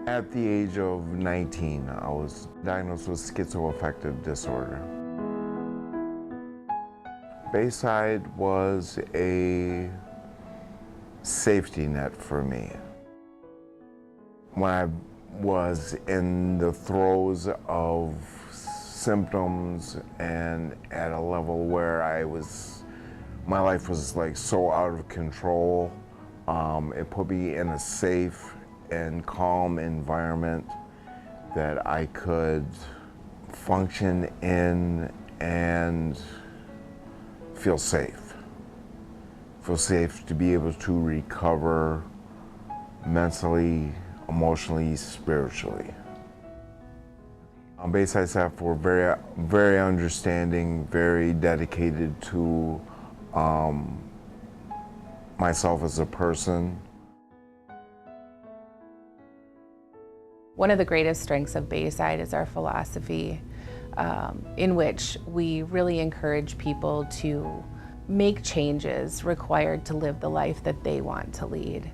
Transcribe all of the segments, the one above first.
At the age of 19, I was diagnosed with schizoaffective disorder. Bayside was a safety net for me. When I was in the throes of symptoms and at a level where my life was like so out of control, it put me in a safe and calm environment that I could function in and feel safe. Feel safe to be able to recover mentally, emotionally, spiritually. Bayside staff were very understanding, very dedicated to myself as a person. One of the greatest strengths of Bayside is our philosophy, in which we really encourage people to make changes required to live the life that they want to lead.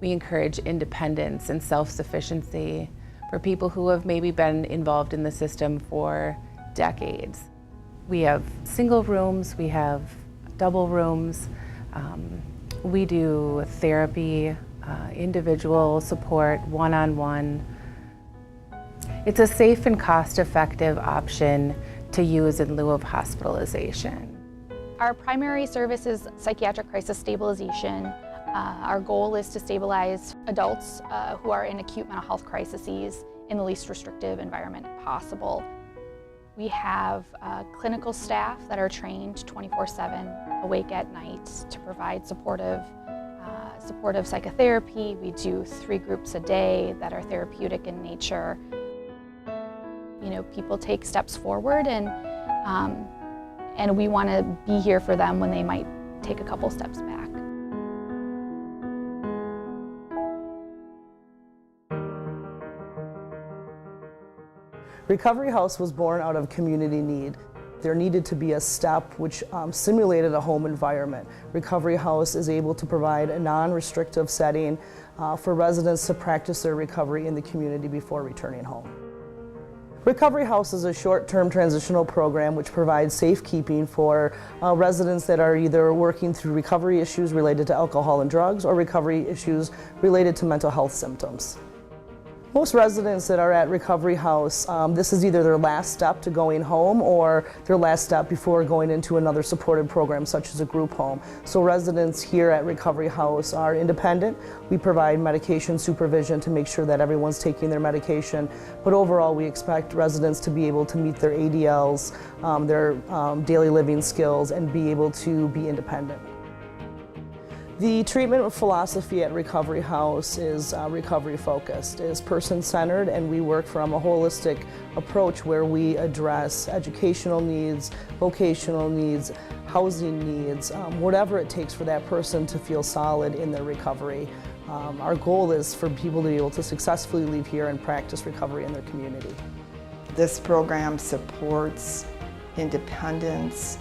We encourage independence and self-sufficiency for people who have maybe been involved in the system for decades. We have single rooms, we have double rooms, we do therapy, individual support, one-on-one. It's a safe and cost-effective option to use in lieu of hospitalization. Our primary service is psychiatric crisis stabilization. Our goal is to stabilize adults who are in acute mental health crises in the least restrictive environment possible. We have clinical staff that are trained 24/7, awake at night to provide supportive psychotherapy. We do 3 groups a day that are therapeutic in nature. You know, people take steps forward and we want to be here for them when they might take a couple steps back. Recovery House was born out of community need. There needed to be a step which simulated a home environment. Recovery House is able to provide a non-restrictive setting for residents to practice their recovery in the community before returning home. Recovery House is a short-term transitional program which provides safekeeping for residents that are either working through recovery issues related to alcohol and drugs or recovery issues related to mental health symptoms. Most residents that are at Recovery House, this is either their last step to going home or their last step before going into another supported program such as a group home. So residents here at Recovery House are independent. We provide medication supervision to make sure that everyone's taking their medication, but overall we expect residents to be able to meet their ADLs, their daily living skills, and be able to be independent. The treatment philosophy at Recovery House is recovery focused, is person-centered, and we work from a holistic approach where we address educational needs, vocational needs, housing needs, whatever it takes for that person to feel solid in their recovery. Our goal is for people to be able to successfully leave here and practice recovery in their community. This program supports independence,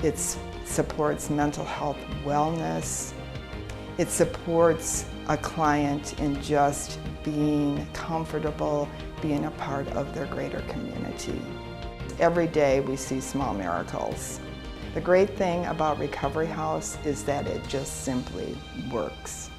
it supports mental health wellness, it supports a client in just being comfortable, being a part of their greater community. Every day we see small miracles. The great thing about Recovery House is that it just simply works.